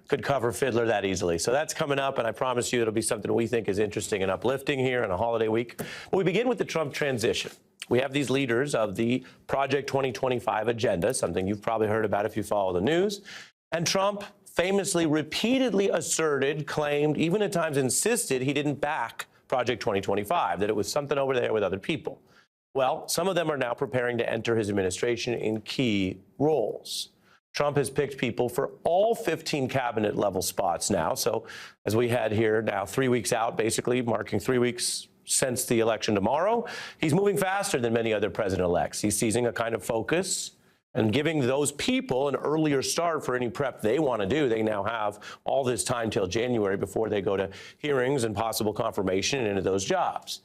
could cover Fiddler that easily. So that's coming up, and I promise you it'll be something we think is interesting and uplifting here in a holiday week. But we begin with the Trump transition. We have these leaders of the Project 2025 agenda, something you've probably heard about if you follow the news. And Trump famously, repeatedly asserted, claimed, even at times insisted he didn't back Project 2025, that it was something over there with other people. Well, some of them are now preparing to enter his administration in key roles. Trump has picked people for all 15 cabinet level spots now. So as we had here now 3 weeks out, basically marking 3 weeks since the election tomorrow, he's moving faster than many other president-elects. He's seizing a kind of focus and giving those people an earlier start for any prep they want to do. They now have all this time till January before they go to hearings and possible confirmation and into those jobs.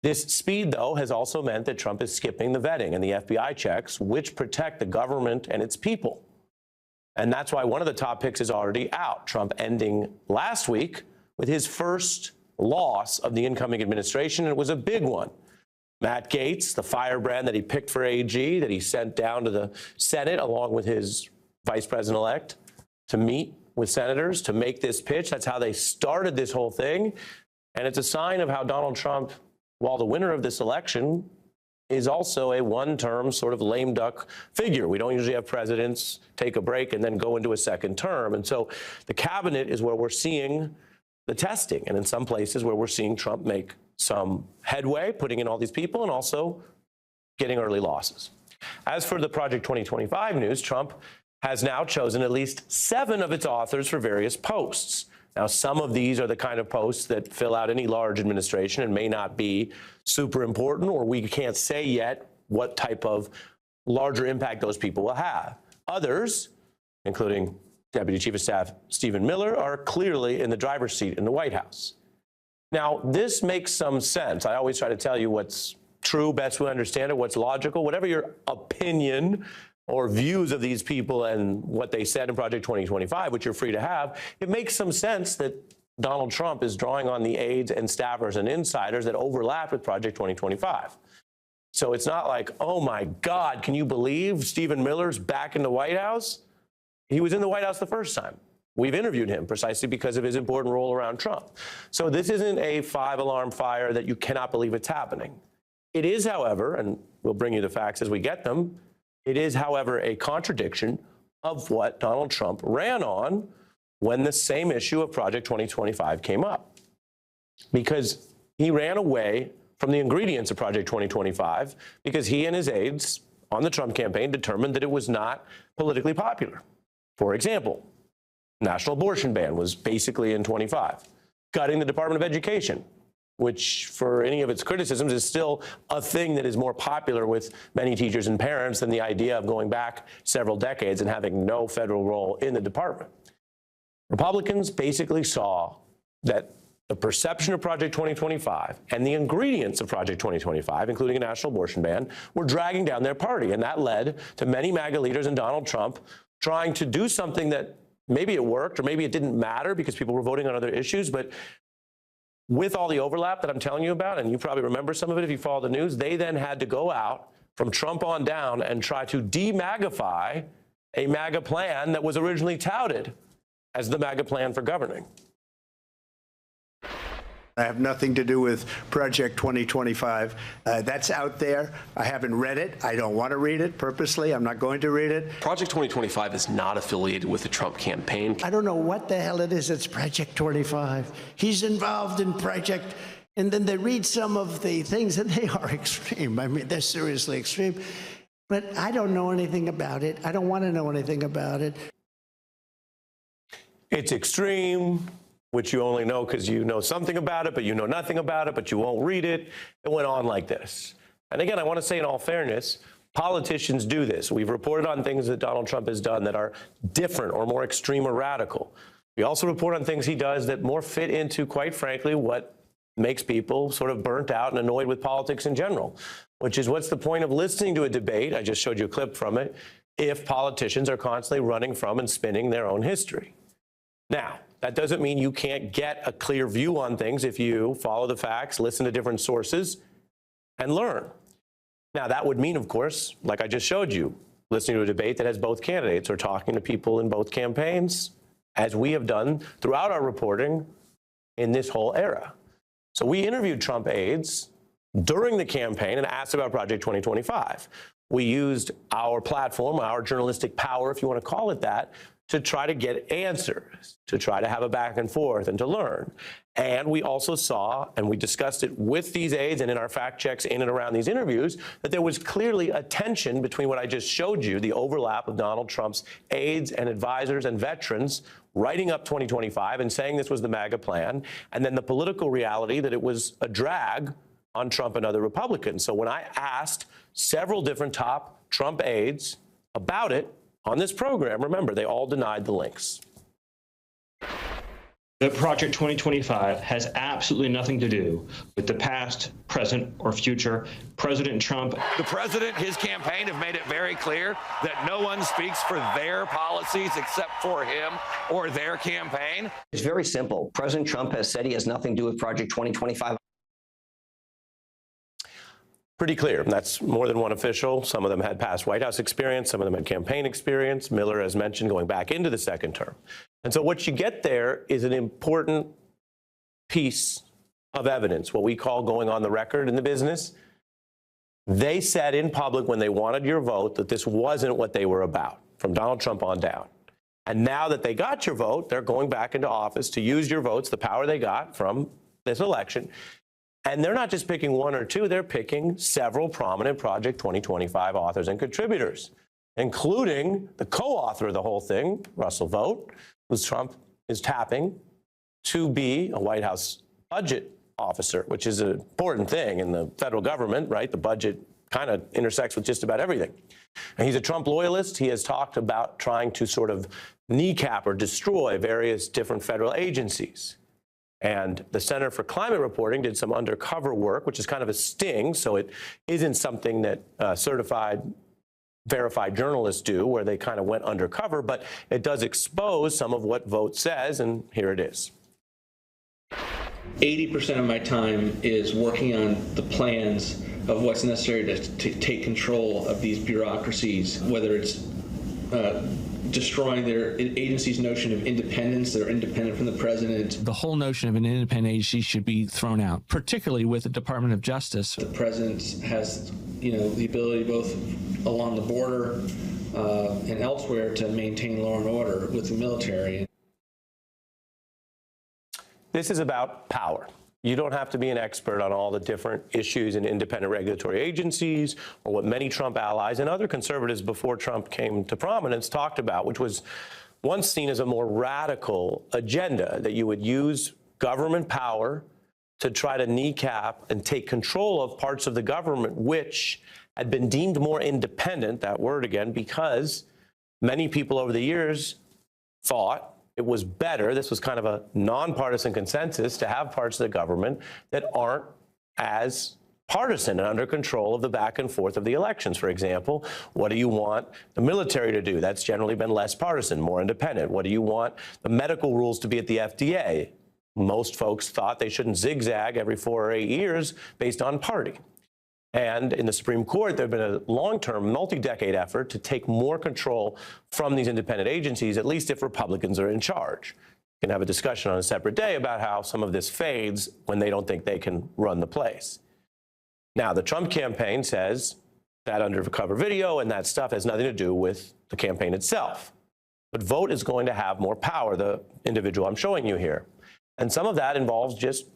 This speed, though, has also meant that Trump is skipping the vetting and the FBI checks, which protect the government and its people. And that's why one of the top picks is already out. Trump ending last week with his first loss of the incoming administration, and it was a big one. Matt Gaetz, the firebrand that he picked for AG, that he sent down to the Senate along with his vice president-elect to meet with senators to make this pitch. That's how they started this whole thing. And it's a sign of how Donald Trump, while the winner of this election, is also a one-term sort of lame duck figure. We don't usually have presidents take a break and then go into a second term. And so the cabinet is where we're seeing the testing, and in some places where we're seeing Trump make some headway, putting in all these people and also getting early losses. As for the Project 2025 news, Trump has now chosen at least 7 of its authors for various posts. Now, some of these are the kind of posts that fill out any large administration and may not be super important, or we can't say yet what type of larger impact those people will have. Others, including Deputy Chief of Staff Stephen Miller, are clearly in the driver's seat in the White House. Now, this makes some sense. I always try to tell you what's true, best we understand it, what's logical, whatever your opinion or views of these people and what they said in Project 2025, which you're free to have, it makes some sense that Donald Trump is drawing on the aides and staffers and insiders that overlap with Project 2025. So it's not like, oh my God, can you believe Stephen Miller's back in the White House? He was in the White House the first time. We've interviewed him precisely because of his important role around Trump. So this isn't a 5-alarm fire that you cannot believe it's happening. It is, however, and we'll bring you the facts as we get them, it is, however, a contradiction of what Donald Trump ran on when the same issue of Project 2025 came up. Because he ran away from the ingredients of Project 2025 because he and his aides on the Trump campaign determined that it was not politically popular. For example, national abortion ban was basically in 25. Gutting the Department of Education, which for any of its criticisms is still a thing that is more popular with many teachers and parents than the idea of going back several decades and having no federal role in the department. Republicans basically saw that the perception of Project 2025 and the ingredients of Project 2025, including a national abortion ban, were dragging down their party. And that led to many MAGA leaders and Donald Trump trying to do something that maybe it worked or maybe it didn't matter because people were voting on other issues, but with all the overlap that I'm telling you about, and you probably remember some of it if you follow the news, they then had to go out from Trump on down and try to de-MAGAfy a MAGA plan that was originally touted as the MAGA plan for governing. I have nothing to do with Project 2025. That's out there. I haven't read it. I don't want to read it purposely. I'm not going to read it. Project 2025 is not affiliated with the Trump campaign. I don't know what the hell it is. It's Project 25. He's involved in Project, and then they read some of the things, and they are extreme. I mean, they're seriously extreme. But I don't know anything about it. I don't want to know anything about it. It's extreme, which you only know because you know something about it, but you know nothing about it, but you won't read it. It went on like this. And again, I want to say in all fairness, politicians do this. We've reported on things that Donald Trump has done that are different or more extreme or radical. We also report on things he does that more fit into, quite frankly, what makes people sort of burnt out and annoyed with politics in general, which is what's the point of listening to a debate, I just showed you a clip from it, if politicians are constantly running from and spinning their own history. Now, that doesn't mean you can't get a clear view on things if you follow the facts, listen to different sources, and learn. Now, that would mean, of course, like I just showed you, listening to a debate that has both candidates or talking to people in both campaigns as we have done throughout our reporting in this whole era. So we interviewed Trump aides during the campaign and asked about Project 2025. We used our platform, our journalistic power, if you want to call it that, to try to get answers, to try to have a back and forth and to learn. And we also saw, and we discussed it with these aides and in our fact checks in and around these interviews, that there was clearly a tension between what I just showed you, the overlap of Donald Trump's aides and advisors and veterans writing up 2025 and saying this was the MAGA plan, and then the political reality that it was a drag on Trump and other Republicans. So when I asked several different top Trump aides about it on this program, remember, they all denied the links. That Project 2025 has absolutely nothing to do with the past, present, or future. President Trump. The president, his campaign have made it very clear that no one speaks for their policies except for him or their campaign. It's very simple. President Trump has said he has nothing to do with Project 2025. Pretty clear. That's more than one official. Some of them had past White House experience. Some of them had campaign experience. Miller, as mentioned, going back into the second term. And so what you get there is an important piece of evidence, what we call going on the record in the business. They said in public when they wanted your vote that this wasn't what they were about, from Donald Trump on down. And now that they got your vote, they're going back into office to use your votes, the power they got from this election. And they're not just picking one or two, they're picking several prominent Project 2025 authors and contributors, including the co-author of the whole thing, Russell Vought, who Trump is tapping to be a White House budget officer, which is an important thing in the federal government, right? The budget kind of intersects with just about everything. And he's a Trump loyalist. He has talked about trying to sort of kneecap or destroy various different federal agencies. And the Center for Climate Reporting did some undercover work, which is kind of a sting, so it isn't something that certified, verified journalists do, where they kind of went undercover, but it does expose some of what Vought says, and here it is. 80% of my time is working on the plans of what's necessary to take control of these bureaucracies, whether it's destroying their agency's notion of independence. They're independent from the president. The whole notion of an independent agency should be thrown out, particularly with the Department of Justice. The president has, the ability both along the border and elsewhere to maintain law and order with the military. This is about power. You don't have to be an expert on all the different issues in independent regulatory agencies or what many Trump allies and other conservatives before Trump came to prominence talked about, which was once seen as a more radical agenda, that you would use government power to try to kneecap and take control of parts of the government which had been deemed more independent, that word again, because many people over the years thought it was better, this was kind of a nonpartisan consensus, to have parts of the government that aren't as partisan and under control of the back and forth of the elections. For example, what do you want the military to do? That's generally been less partisan, more independent. What do you want the medical rules to be at the FDA? Most folks thought they shouldn't zigzag every 4 or 8 years based on party. And in the Supreme Court, there had been a long-term, multi-decade effort to take more control from these independent agencies, at least if Republicans are in charge. We can have a discussion on a separate day about how some of this fades when they don't think they can run the place. Now, the Trump campaign says that undercover video and that stuff has nothing to do with the campaign itself. But Vought is going to have more power, the individual I'm showing you here. And some of that involves just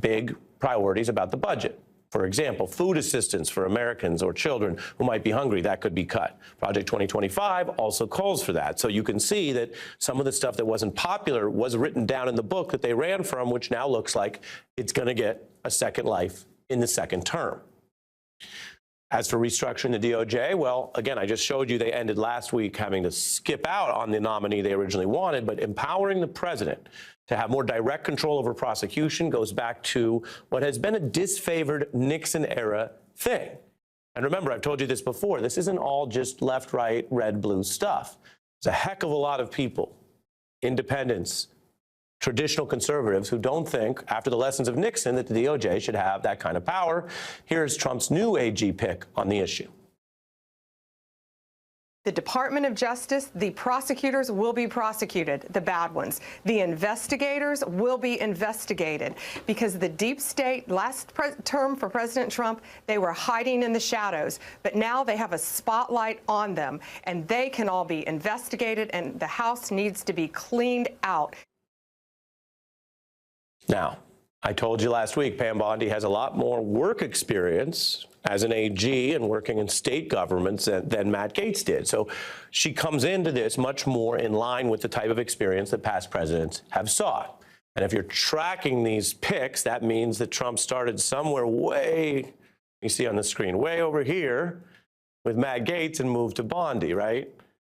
big priorities about the budget. For example, food assistance for Americans or children who might be hungry, that could be cut. Project 2025 also calls for that. So you can see that some of the stuff that wasn't popular was written down in the book that they ran from, which now looks like it's going to get a second life in the second term. As for restructuring the DOJ, well, again, I just showed you they ended last week having to skip out on the nominee they originally wanted, but empowering the president to have more direct control over prosecution goes back to what has been a disfavored Nixon-era thing. And remember, I've told you this before, this isn't all just left, right, red, blue stuff. There's a heck of a lot of people, independents, traditional conservatives, who don't think, after the lessons of Nixon, that the DOJ should have that kind of power. Here's Trump's new AG pick on the issue. The Department of Justice, the prosecutors will be prosecuted, the bad ones. The investigators will be investigated because the deep state, last term for President Trump, they were hiding in the shadows, but now they have a spotlight on them, and they can all be investigated, and the House needs to be cleaned out. Now, I told you last week, Pam Bondi has a lot more work experience as an AG and working in state governments than Matt Gaetz did. So she comes into this much more in line with the type of experience that past presidents have sought. And if you're tracking these picks, that means that Trump started somewhere way, you see on the screen, way over here with Matt Gaetz and moved to Bondi, right?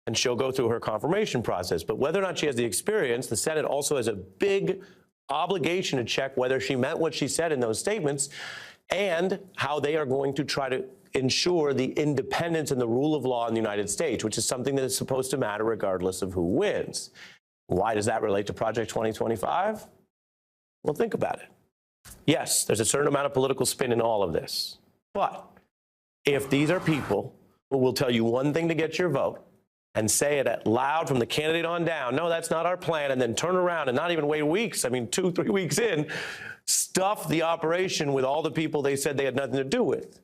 And she'll go through her confirmation process. But whether or not she has the experience, the Senate also has a big obligation to check whether she meant what she said in those statements and how they are going to try to ensure the independence and the rule of law in the United States, which is something that is supposed to matter regardless of who wins. Why does that relate to Project 2025? Well, think about it. Yes, there's a certain amount of political spin in all of this. But if these are people who will tell you one thing to get your vote and say it out loud from the candidate on down, no, that's not our plan, and then turn around and not even wait weeks, 2-3 weeks in, stuff the operation with all the people they said they had nothing to do with,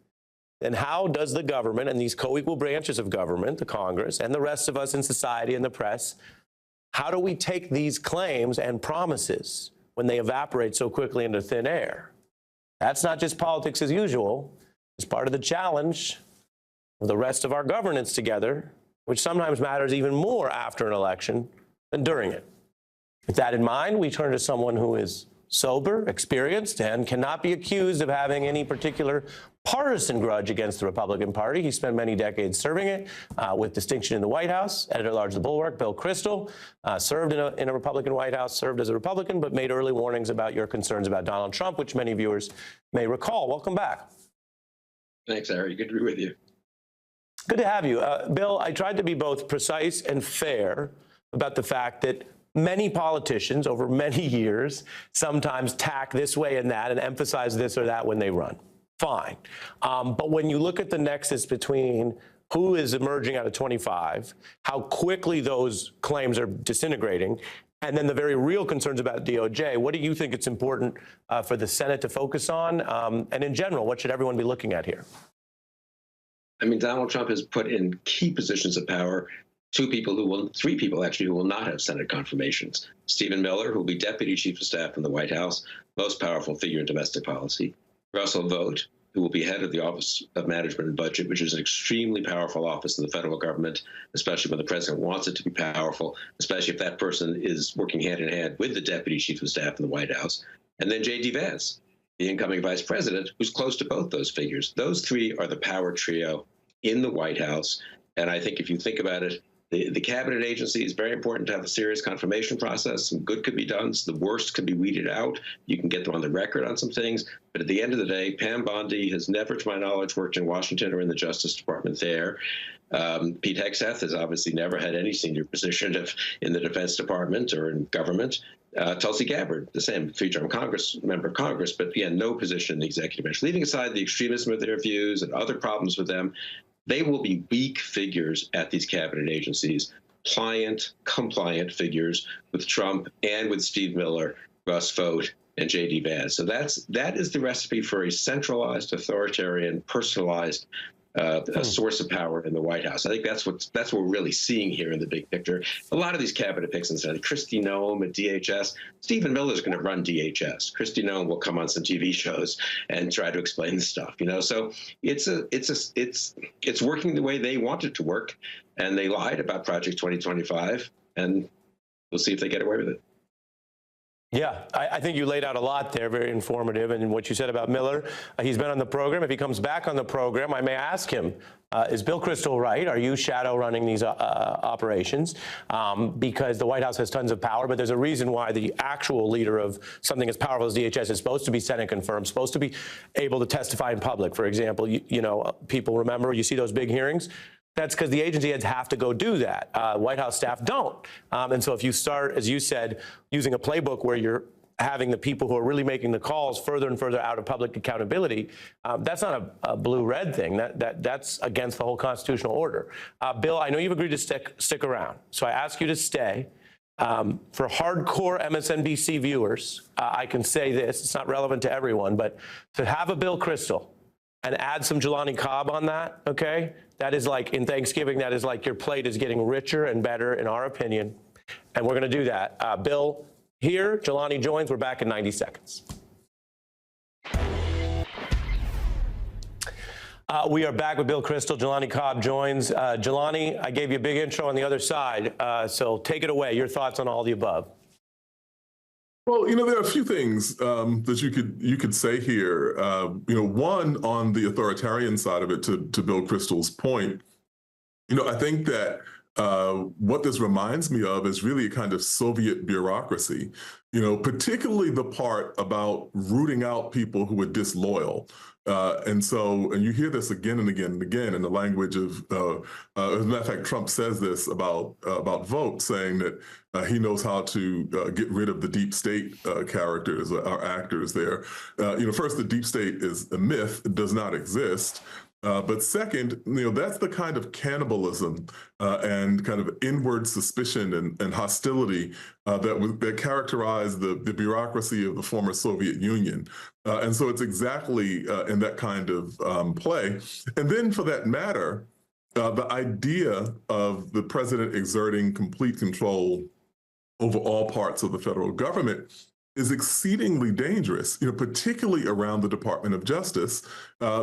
then how does the government and these co-equal branches of government, the Congress, and the rest of us in society and the press, how do we take these claims and promises when they evaporate so quickly into thin air? That's not just politics as usual. It's part of the challenge of the rest of our governance together, which sometimes matters even more after an election than during it. With that in mind, we turn to someone who is sober, experienced, and cannot be accused of having any particular partisan grudge against the Republican Party. He spent many decades serving it with distinction in the White House. Editor-at-large of The Bulwark, Bill Kristol, served in a Republican White House, served as a Republican, but made early warnings about your concerns about Donald Trump, which many viewers may recall. Welcome back. Thanks, Ari. Good to be with you. Good to have you. Bill, I tried to be both precise and fair about the fact that many politicians over many years sometimes tack this way and that and emphasize this or that when they run. Fine. But when you look at the nexus between who is emerging out of 25, how quickly those claims are disintegrating, and then the very real concerns about DOJ, what do you think it's important for the Senate to focus on? And in general, what should everyone be looking at here? Donald Trump has put in key positions of power three people actually, who will not have Senate confirmations. Stephen Miller, who will be Deputy Chief of Staff in the White House, most powerful figure in domestic policy. Russell Vought, who will be head of the Office of Management and Budget, which is an extremely powerful office in the federal government, especially when the president wants it to be powerful, especially if that person is working hand in hand with the Deputy Chief of Staff in the White House. And then J.D. Vance, the incoming vice president, who's close to both those figures. Those three are the power trio in the White House. And I think if you think about it, the cabinet agency is very important to have a serious confirmation process. Some good could be done. So the worst can be weeded out. You can get them on the record on some things. But at the end of the day, Pam Bondi has never, to my knowledge, worked in Washington or in the Justice Department there. Pete Hegseth has obviously never had any senior position in the Defense Department or in government. Tulsi Gabbard, the same, three-term member of Congress, but again, no position in the executive branch. Leaving aside the extremism of their views and other problems with them, they will be weak figures at these cabinet agencies, compliant figures with Trump and with Steve Miller, Russ Vought, and J.D. Vance. So that is the recipe for a centralized, authoritarian, personalized a source of power in the White House. I think that's what we're really seeing here in the big picture. A lot of these cabinet picks in the Senate, Kristi Noem at DHS. Stephen Miller is going to run DHS. Kristi Noem will come on some TV shows and try to explain the stuff. So it's working the way they want it to work, and they lied about Project 2025, and we'll see if they get away with it. Yeah, I think you laid out a lot there, very informative. And what you said about Miller, he's been on the program. If he comes back on the program, I may ask him, is Bill Kristol right? Are you shadow running these operations? Because the White House has tons of power, but there's a reason why the actual leader of something as powerful as DHS is supposed to be Senate confirmed, supposed to be able to testify in public. For example, people remember, you see those big hearings? That's because the agency heads have to go do that. White House staff don't. And so if you start, as you said, using a playbook where you're having the people who are really making the calls further and further out of public accountability, that's not a blue-red thing. That's against the whole constitutional order. Bill, I know you've agreed to stick around, so I ask you to stay. For hardcore MSNBC viewers, I can say this, it's not relevant to everyone, but to have a Bill Kristol and add some Jelani Cobb on that, okay? That is like, in Thanksgiving, that is like your plate is getting richer and better, in our opinion, and we're gonna do that. Bill, here, Jelani joins, we're back in 90 seconds. We are back with Bill Kristol. Jelani Cobb joins. Jelani, I gave you a big intro on the other side, so take it away. Your thoughts on all the above. Well, there are a few things that you could say here. One, on the authoritarian side of it, to Bill Kristol's point, I think that what this reminds me of is really a kind of Soviet bureaucracy, particularly the part about rooting out people who are disloyal. And you hear this again and again and again in the language of, as a matter of fact, Trump says this about vote, saying that he knows how to get rid of the deep state characters or actors there. First, the deep state is a myth. It does not exist. But second, that's the kind of cannibalism and kind of inward suspicion and hostility that characterized the bureaucracy of the former Soviet Union. And so it's exactly in that kind of play. And then for that matter, the idea of the president exerting complete control over all parts of the federal government is exceedingly dangerous, particularly around the Department of Justice,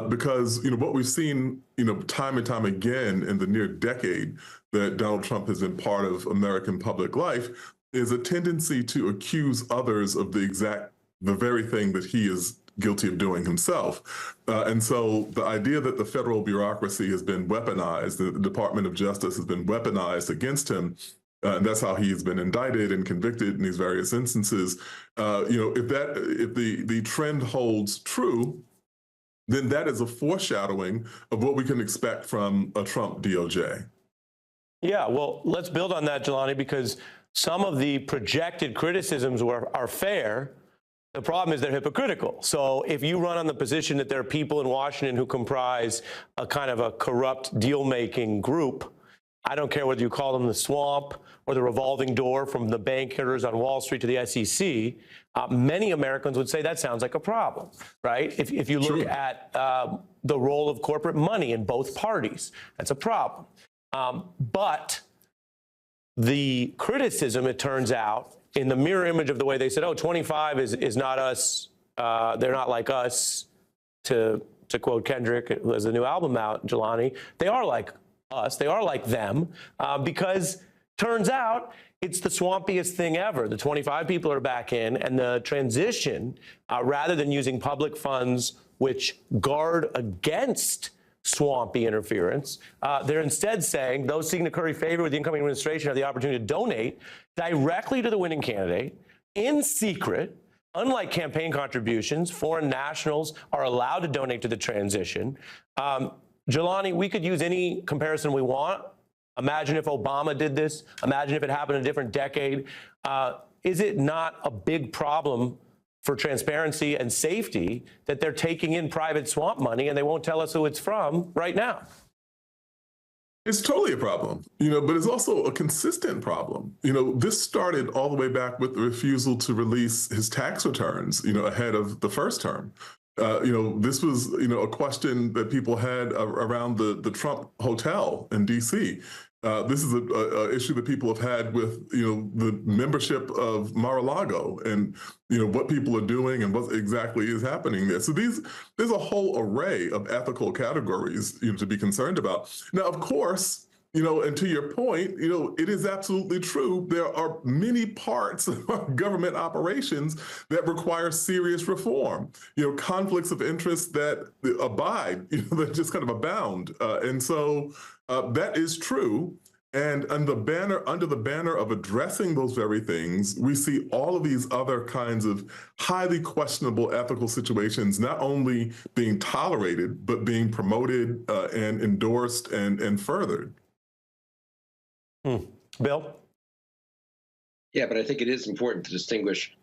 because what we've seen, time and time again in the near decade that Donald Trump has been part of American public life is a tendency to accuse others of the very thing that he is guilty of doing himself. And so the idea that the federal bureaucracy has been weaponized, the Department of Justice has been weaponized against him, and that's how he's been indicted and convicted in these various instances. If the trend holds true, then that is a foreshadowing of what we can expect from a Trump DOJ. Yeah, well, let's build on that, Jelani, because some of the projected criticisms are fair. The problem is they're hypocritical. So if you run on the position that there are people in Washington who comprise a kind of a corrupt deal-making group, I don't care whether you call them the swamp or the revolving door from the bankers on Wall Street to the SEC, many Americans would say that sounds like a problem, right? If you look at the role of corporate money in both parties, that's a problem. But the criticism, it turns out, in the mirror image of the way they said, oh, 25 is not us, they're not like us, to quote Kendrick, who has a new album out, Jelani, they are like us, they are like them, because turns out it's the swampiest thing ever. The 25 people are back in, and the transition, rather than using public funds which guard against swampy interference, they're instead saying those seeking to curry favor with the incoming administration have the opportunity to donate directly to the winning candidate in secret. Unlike campaign contributions, foreign nationals are allowed to donate to the transition. Jelani, we could use any comparison we want. Imagine if Obama did this. Imagine if it happened in a different decade. Is it not a big problem for transparency and safety that they're taking in private swamp money and they won't tell us who it's from right now? It's totally a problem, but it's also a consistent problem. This started all the way back with the refusal to release his tax returns, ahead of the first term. This was, a question that people had around the Trump Hotel in D.C. This is an issue that people have had with, the membership of Mar-a-Lago and, what people are doing and what exactly is happening there. So there's a whole array of ethical categories, to be concerned about. Now, of course, and to your point, it is absolutely true. There are many parts of our government operations that require serious reform. Conflicts of interest that abide, that just kind of abound. And so that is true. And under the banner of addressing those very things, we see all of these other kinds of highly questionable ethical situations not only being tolerated, but being promoted and endorsed and furthered. Bill? Yeah, but I think it is important to distinguish,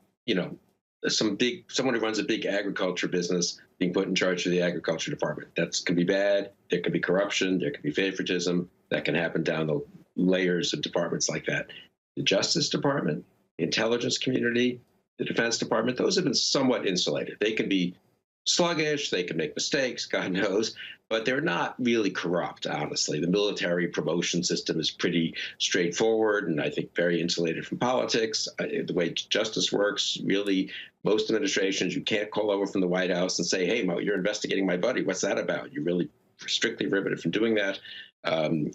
someone who runs a big agriculture business being put in charge of the agriculture department. That can be bad. There could be corruption. There could be favoritism. That can happen down the layers of departments like that. The Justice Department, the intelligence community, the Defense Department, those have been somewhat insulated. They can be sluggish, they can make mistakes, God knows, but they're not really corrupt, honestly. The military promotion system is pretty straightforward and I think very insulated from politics. The way justice works, really, most administrations, you can't call over from the White House and say, hey, Mo, you're investigating my buddy. What's that about? You're really strictly prohibited from doing that.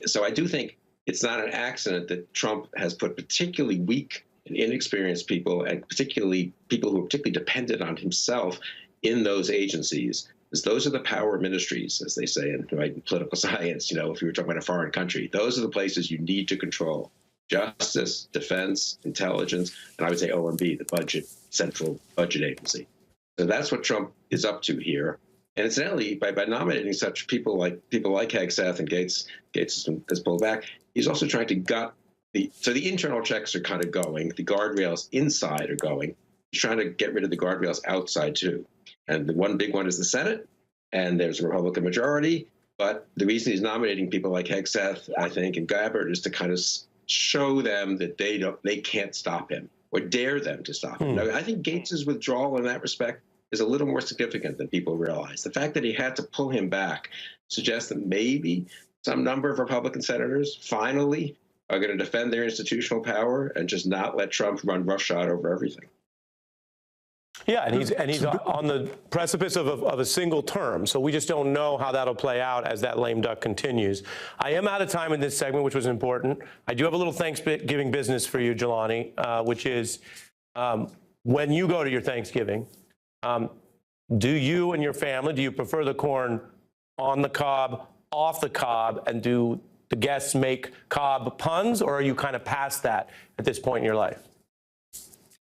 So I do think it's not an accident that Trump has put particularly weak and inexperienced people, and particularly people who are particularly dependent on himself, in those agencies, because those are the power ministries, as they say in political science. You know, if you were talking about a foreign country, those are the places you need to control: justice, defense, intelligence, and I would say OMB, the budget, central budget agency. So that's what Trump is up to here. And incidentally, by nominating such people like Hegseth and Gates has pulled back, he's also trying to gut so the internal checks are kind of going, the guardrails inside are going. He's trying to get rid of the guardrails outside too. And the one big one is the Senate, and there's a Republican majority. But the reason he's nominating people like Hegseth, I think, and Gabbard is to kind of show them that they can't stop him or dare them to stop him. Now, I think Gates's withdrawal in that respect is a little more significant than people realize. The fact that he had to pull him back suggests that maybe some number of Republican senators finally are going to defend their institutional power and just not let Trump run roughshod over everything. Yeah, and he's on the precipice of a single term, so we just don't know how that'll play out as that lame duck continues. I am out of time in this segment, which was important. I do have a little Thanksgiving business for you, Jelani, which is when you go to your Thanksgiving, do you and your family, do you prefer the corn on the cob, off the cob, and do the guests make cob puns, or are you kind of past that at this point in your life?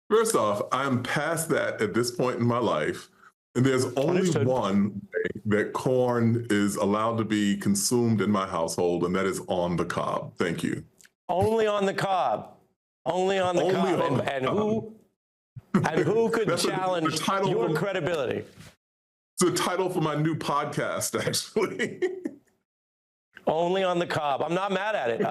First off, I'm past that at this point in my life. And there's only one way that corn is allowed to be consumed in my household, and that is on the cob. Thank you. Only on the cob. Only on the cob. And who could challenge your credibility? It's the title for my new podcast, actually. Only on the cob. I'm not mad at it.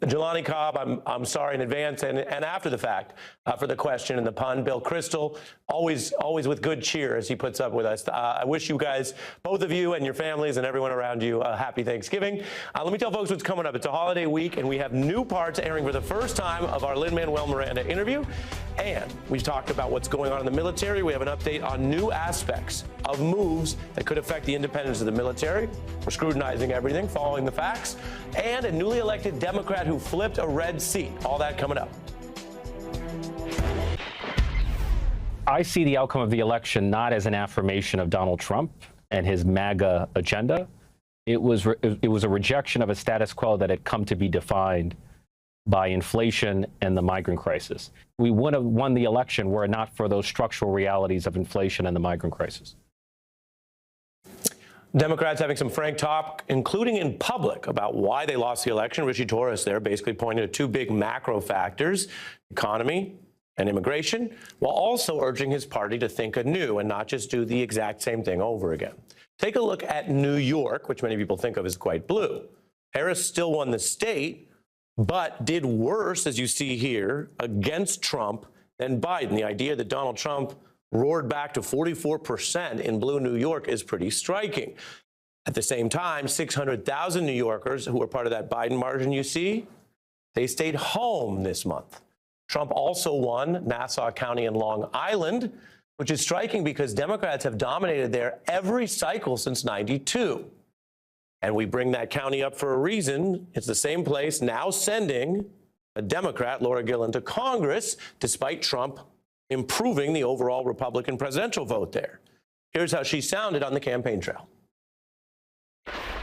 Jelani Cobb, I'm sorry in advance and after the fact for the question and the pun. Bill Kristol, always with good cheer as he puts up with us. I wish you guys, both of you and your families and everyone around you, a happy Thanksgiving. Let me tell folks what's coming up. It's a holiday week, and we have new parts airing for the first time of our Lin-Manuel Miranda interview. And we talked about what's going on in the military. We have an update on new aspects of moves that could affect the independence of the military. We're scrutinizing everything, following the facts, and a newly elected Democrat who flipped a red seat. All that coming up. I see the outcome of the election not as an affirmation of Donald Trump and his MAGA agenda. It was a rejection of a status quo that had come to be defined by inflation and the migrant crisis. We would have won the election were it not for those structural realities of inflation and the migrant crisis. Democrats having some frank talk, including in public, about why they lost the election. Richie Torres there basically pointed to two big macro factors, economy and immigration, while also urging his party to think anew and not just do the exact same thing over again. Take a look at New York, which many people think of as quite blue. Harris still won the state, but did worse, as you see here, against Trump than Biden. The idea that Donald Trump roared back to 44% in blue New York is pretty striking. At the same time, 600,000 New Yorkers who were part of that Biden margin you see, they stayed home this month. Trump also won Nassau County and Long Island, which is striking because Democrats have dominated there every cycle since '92. And we bring that county up for a reason. It's the same place now sending a Democrat, Laura Gillen, to Congress, despite Trump improving the overall Republican presidential vote there. Here's how she sounded on the campaign trail.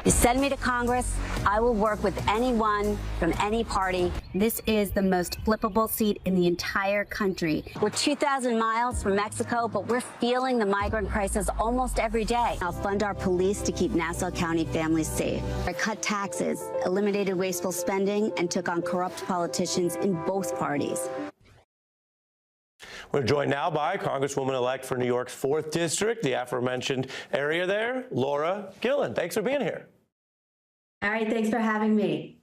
You send me to Congress, I will work with anyone from any party. This is the most flippable seat in the entire country. We're 2,000 miles from Mexico, but we're feeling the migrant crisis almost every day. I'll fund our police to keep Nassau County families safe. I cut taxes, eliminated wasteful spending, and took on corrupt politicians in both parties. We're joined now by Congresswoman-elect for New York's 4th District, the aforementioned area there, Laura Gillen. Thanks for being here. All right, thanks for having me.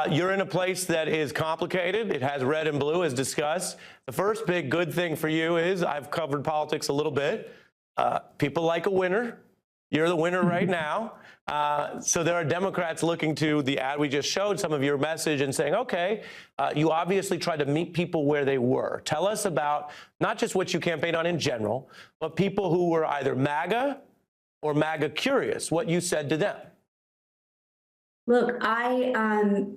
You're in a place that is complicated. It has red and blue, as discussed. The first big good thing for you is, I've covered politics a little bit, people like a winner. You're the winner right now. So there are Democrats looking to the ad we just showed, some of your message, and saying, okay, you obviously tried to meet people where they were. Tell us about not just what you campaigned on in general, but people who were either MAGA or MAGA curious, what you said to them. Look, I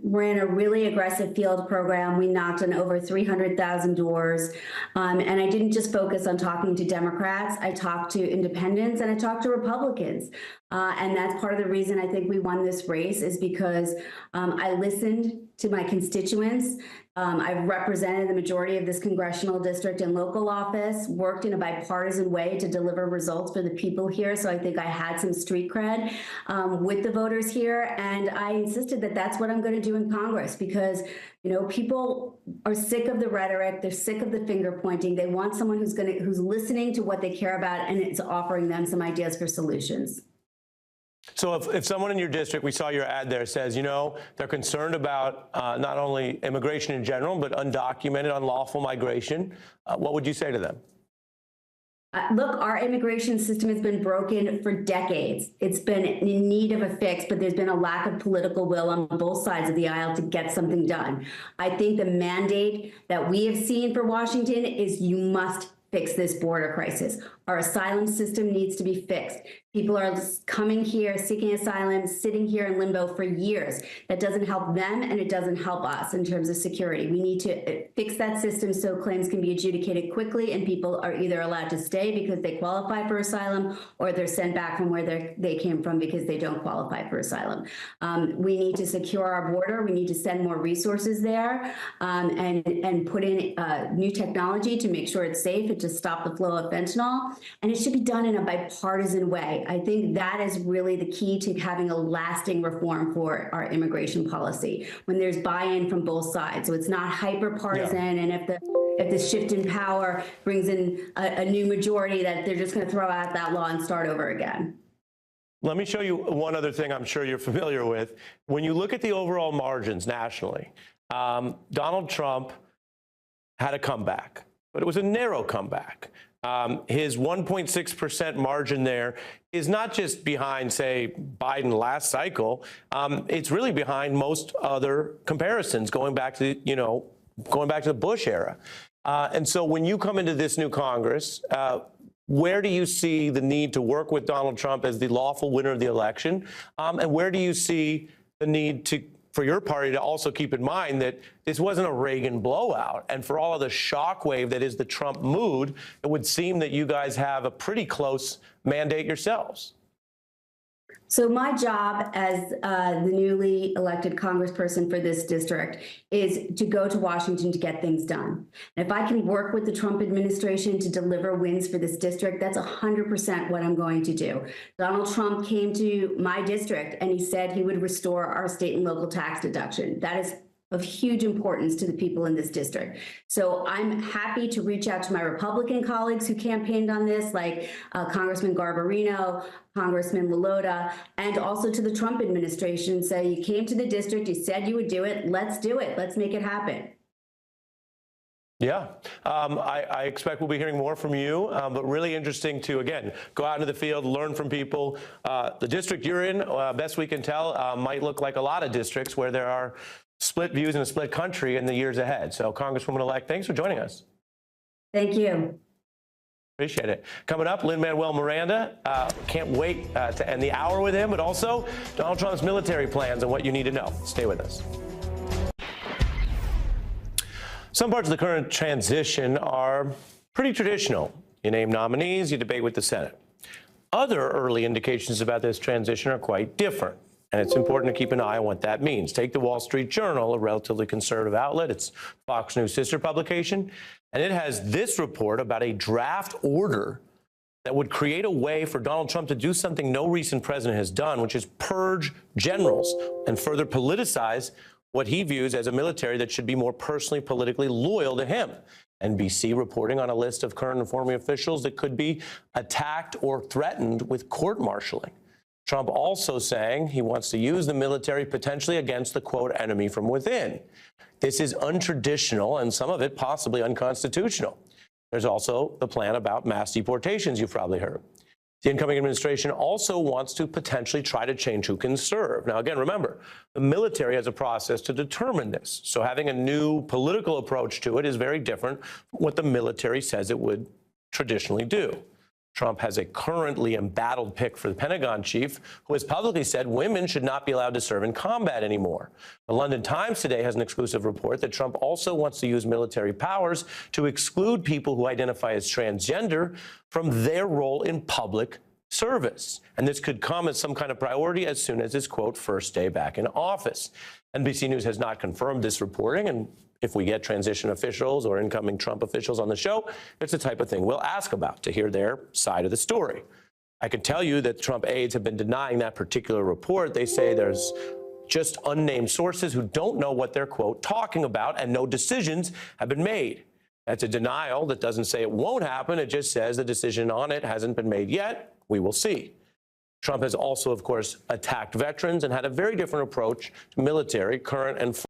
ran a really aggressive field program. We knocked on over 300,000 doors. And I didn't just focus on talking to Democrats. I talked to independents and I talked to Republicans. And that's part of the reason I think we won this race, is because I listened to my constituents. I've represented the majority of this congressional district in local office, worked in a bipartisan way to deliver results for the people here. So I think I had some street cred with the voters here. And I insisted that that's what I'm going to do in Congress, because, you know, people are sick of the rhetoric. They're sick of the finger pointing. They want someone who's listening to what they care about and is offering them some ideas for solutions. So if someone in your district, we saw your ad there, says, you know, they're concerned about not only immigration in general, but undocumented, unlawful migration, what would you say to them? Look, our immigration system has been broken for decades. It's been in need of a fix, but there's been a lack of political will on both sides of the aisle to get something done. I think the mandate that we have seen for Washington is you must fix this border crisis. Our asylum system needs to be fixed. People are coming here, seeking asylum, sitting here in limbo for years. That doesn't help them, and it doesn't help us in terms of security. We need to fix that system so claims can be adjudicated quickly and people are either allowed to stay because they qualify for asylum, or they're sent back from where they came from because they don't qualify for asylum. We need to secure our border. We need to send more resources there and put in new technology to make sure it's safe and to stop the flow of fentanyl. And it should be done in a bipartisan way. I think that is really the key to having a lasting reform for our immigration policy, when there's buy-in from both sides. So it's not hyper-partisan, and if the shift in power brings in a new majority, that they're just going to throw out that law and start over again. Let me show you one other thing I'm sure you're familiar with. When you look at the overall margins nationally, Donald Trump had a comeback, but it was a narrow comeback. His 1.6% margin there is not just behind, say, Biden last cycle. It's really behind most other comparisons going back to, the Bush era. And so when you come into this new Congress, where do you see the need to work with Donald Trump as the lawful winner of the election? And where do you see the need for your party to also keep in mind that this wasn't a Reagan blowout, and for all of the shockwave that is the Trump mood, it would seem that you guys have a pretty close mandate yourselves. So my job as the newly elected congressperson for this district is to go to Washington to get things done. And if I can work with the Trump administration to deliver wins for this district, that's 100% what I'm going to do. Donald Trump came to my district and he said he would restore our state and local tax deduction. That is of huge importance to the people in this district. So I'm happy to reach out to my Republican colleagues who campaigned on this, like Congressman Garbarino, Congressman Lilloda, and also to the Trump administration. Say, you came to the district, you said you would do it, let's do it, let's make it happen. Yeah, I expect we'll be hearing more from you, but really interesting to, again, go out into the field, learn from people. The district you're in, best we can tell, might look like a lot of districts where there are split views in a split country in the years ahead. So, Congresswoman-elect, thanks for joining us. Thank you. Appreciate it. Coming up, Lin-Manuel Miranda. Can't wait to end the hour with him, but also Donald Trump's military plans and what you need to know. Stay with us. Some parts of the current transition are pretty traditional. You name nominees, you debate with the Senate. Other early indications about this transition are quite different, and it's important to keep an eye on what that means. Take the Wall Street Journal, a relatively conservative outlet. It's Fox News' sister publication, and it has this report about a draft order that would create a way for Donald Trump to do something no recent president has done, which is purge generals and further politicize what he views as a military that should be more personally, politically loyal to him. NBC reporting on a list of current and former officials that could be attacked or threatened with court-martialing. Trump also saying he wants to use the military potentially against the, quote, enemy from within. This is untraditional and some of it possibly unconstitutional. There's also the plan about mass deportations you've probably heard. The incoming administration also wants to potentially try to change who can serve. Now, again, remember, the military has a process to determine this. So having a new political approach to it is very different from what the military says it would traditionally do. Trump has a currently embattled pick for the Pentagon chief, who has publicly said women should not be allowed to serve in combat anymore. The London Times today has an exclusive report that Trump also wants to use military powers to exclude people who identify as transgender from their role in public service. And this could come as some kind of priority as soon as his, quote, first day back in office. NBC News has not confirmed this reporting, and if we get transition officials or incoming Trump officials on the show, it's the type of thing we'll ask about to hear their side of the story. I can tell you that Trump aides have been denying that particular report. They say there's just unnamed sources who don't know what they're, quote, talking about, and no decisions have been made. That's a denial that doesn't say it won't happen. It just says the decision on it hasn't been made yet. We will see. Trump has also, of course, attacked veterans and had a very different approach to military, current and